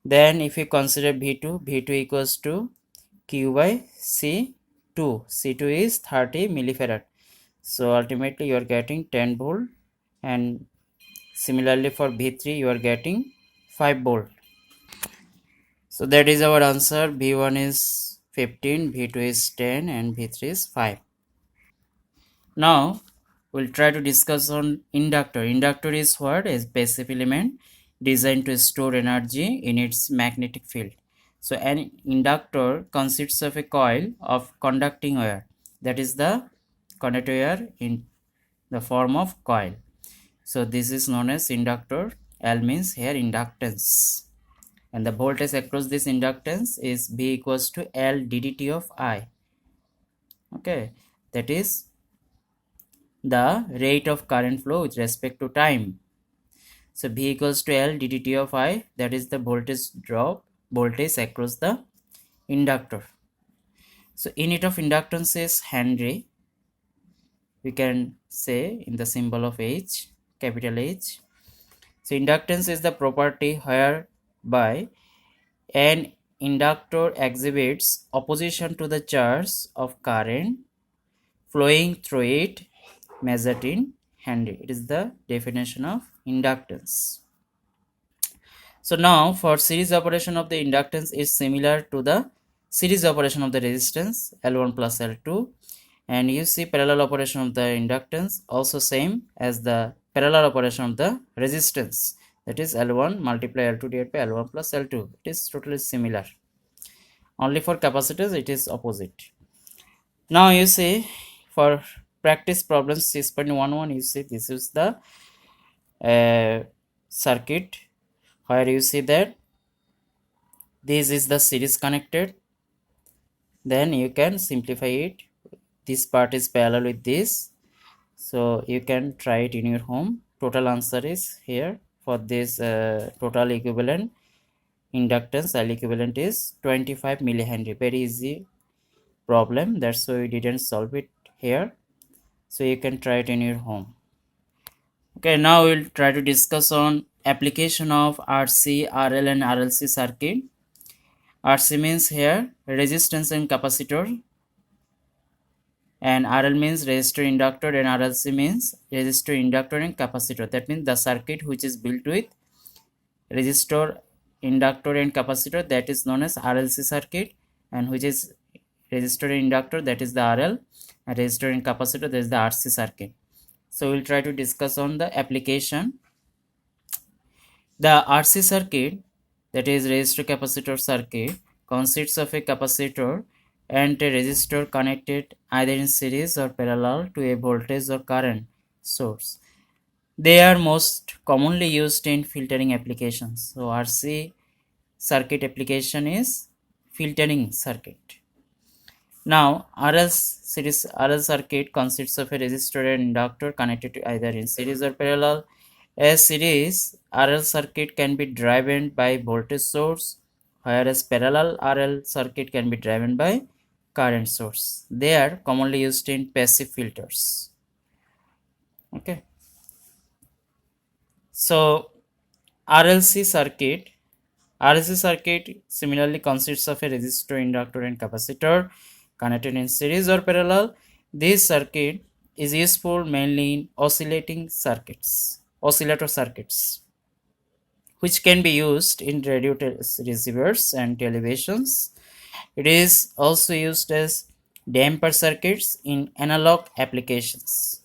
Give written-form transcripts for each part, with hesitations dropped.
Then if you consider V2 equals to Q by C2. C2 is 30 millifarad. So ultimately you are getting 10 volt, and similarly for V3 you are getting 5 volt. So that is our answer. V1 is 15, V2 is 10, and V3 is 5. Now we'll try to discuss on inductor. Inductor is what? A passive element designed to store energy in its magnetic field. So an inductor consists of a coil of conducting wire, that is the conductor wire in the form of coil. So this is known as inductor. L means here inductance, and the voltage across this inductance is V equals to L ddt of I. Okay, that is the rate of current flow with respect to time. So V equals to L ddt of I, that is the voltage across the inductor. So unit of inductance is Henry. We can say in the symbol of H, capital H. So inductance is the property whereby an inductor exhibits opposition to the charge of current flowing through it, measured in Henry. It is the definition of inductance. So now for series operation of the inductance is similar to the series operation of the resistance L1 plus L2, and you see parallel operation of the inductance also same as the parallel operation of the resistance, that is L1 multiply L2 divided by L1 plus L2. It is totally similar. Only for capacitors it is opposite. Now you see for practice problems 6.11, you see this is the circuit where you see that this is the series connected. Then you can simplify it. This part is parallel with this, so you can try it in your home. Total answer is here for this total equivalent inductance. L equivalent is 25 millihenry. Very easy problem, that's why we didn't solve it here. So you can try it in your home. Okay, now we'll try to discuss on application of RC, RL and RLC circuit. RC means here resistance and capacitor, and RL means resistor, inductor, and RLC means resistor, inductor and capacitor. That means the circuit which is built with resistor, inductor and capacitor, that is known as RLC circuit, and which is resistor and inductor, that is the RL, and resistor and capacitor, that is the RC circuit. So we'll try to discuss on the application. The RC circuit, that is resistor capacitor circuit, consists of a capacitor and a resistor connected either in series or parallel to a voltage or current source. They are most commonly used in filtering applications. So RC circuit application is filtering circuit. Now RL circuit consists of a resistor and inductor connected to either in series or parallel. A series RL circuit can be driven by voltage source, whereas parallel RL circuit can be driven by current source. They are commonly used in passive filters. Okay. So RLC circuit similarly consists of a resistor, inductor and capacitor connected in series or parallel. This circuit is useful mainly in oscillator circuits, which can be used in radio receivers and televisions. It is also used as damper circuits in analog applications.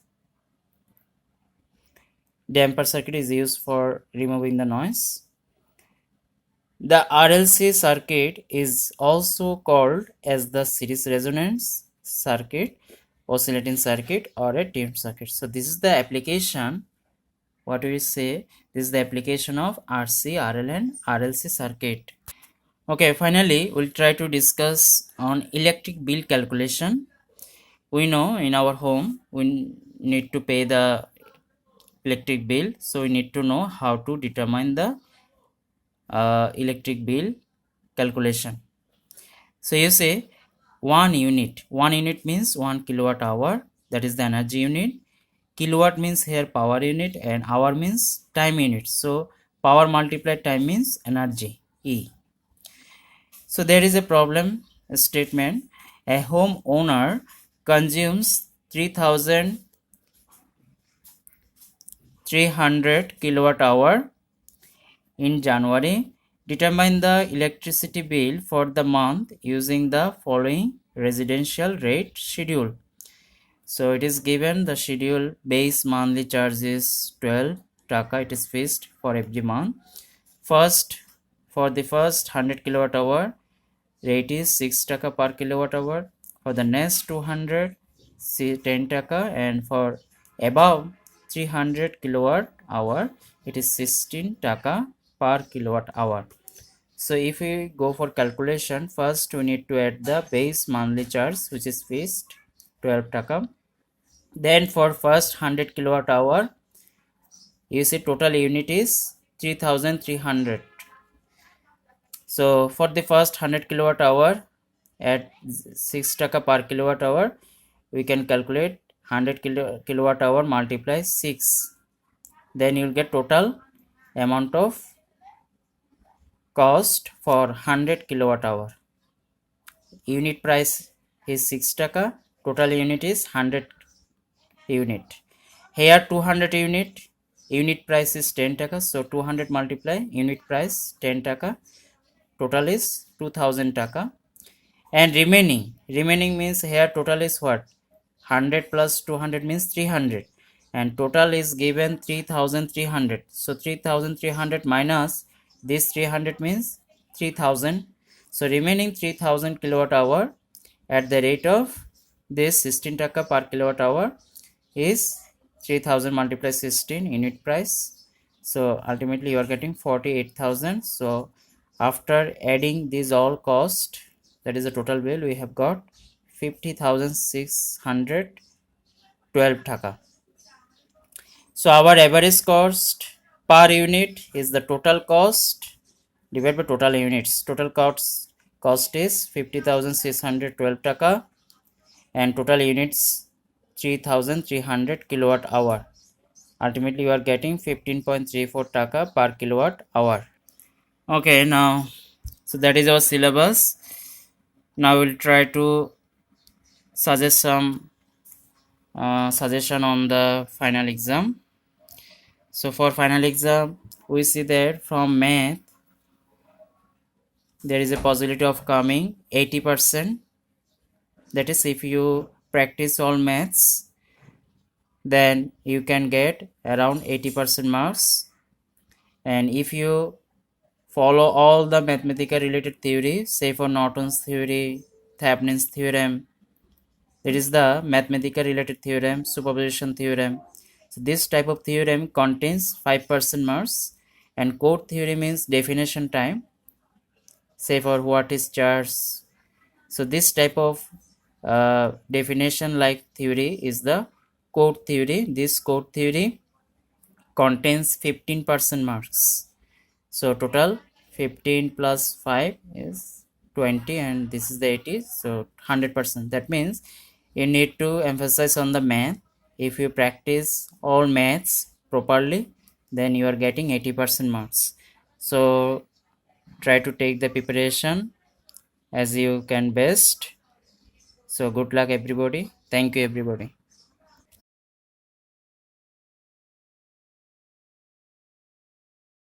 Damper circuit is used for removing the noise. The RLC circuit is also called as the series resonance circuit, oscillating circuit, or a tuned circuit. So this is the application. What do we say? This is the application of RC, RL and RLC circuit. Okay, finally we'll try to discuss on electric bill calculation. We know in our home we need to pay the electric bill, so we need to know how to determine the electric bill calculation. So you say 1 unit means 1 kilowatt hour, that is the energy unit. Kilowatt means here power unit, and hour means time unit. So power multiplied time means energy. E. So there is a problem statement. A homeowner consumes 3300 kilowatt hour in January. Determine the electricity bill for the month using the following residential rate schedule. So it is given the schedule base monthly charge is 12 taka, it is fixed for every month. First, for the first 100 kilowatt hour, rate is 6 taka per kilowatt hour. For the next 200, 10 taka, and for above 300 kilowatt hour, it is 16 taka per kilowatt hour. So if we go for calculation, first we need to add the base monthly charge, which is fixed 12 taka. Then for first 100 kilowatt hour, you see total unit is 3300. So for the first 100 kilowatt hour at 6 taka per kilowatt hour, we can calculate 100 kilowatt hour multiply 6. Then you'll get total amount of cost for 100 kilowatt hour. Unit price is 6 taka, total unit is 100 unit. Here 200 unit price is 10 taka, so 200 multiply unit price 10 taka, total is 2000 taka. And remaining means here total is what, 100 plus 200 means 300, and total is given 3300. So 3300 minus this 300 means 3000. So remaining 3000 kilowatt hour at the rate of this 16 taka per kilowatt hour is 3000 multiplied 16 unit price. So ultimately you are getting 48,000. So after adding these all cost, that is the total bill, we have got 50,612 taka. So our average cost per unit is the total cost divided by total units. Total cost is 50,612 taka, and total units 3300 kilowatt hour. Ultimately you are getting 15.34 taka per kilowatt hour. Okay, now so that is our syllabus. Now we'll try to suggest some suggestion on the final exam. So for final exam, we see that from math there is a possibility of coming 80%. That is, if you practice all maths, then you can get around 80% marks. And if you follow all the mathematical related theory, say for Norton's theory, Thevenin's theorem, it is the mathematical related theorem, superposition theorem. So this type of theorem contains 5% marks, and code theory means definition time, say for what is charge. So this type of definition like theory is the code theory. This code theory contains 15% marks. So total 15 plus 5 is 20, and this is the 80, so 100%. That means you need to emphasize on the math. If you practice all maths properly, then you are getting 80% marks. So try to take the preparation as you can best. So good luck everybody. Thank you everybody.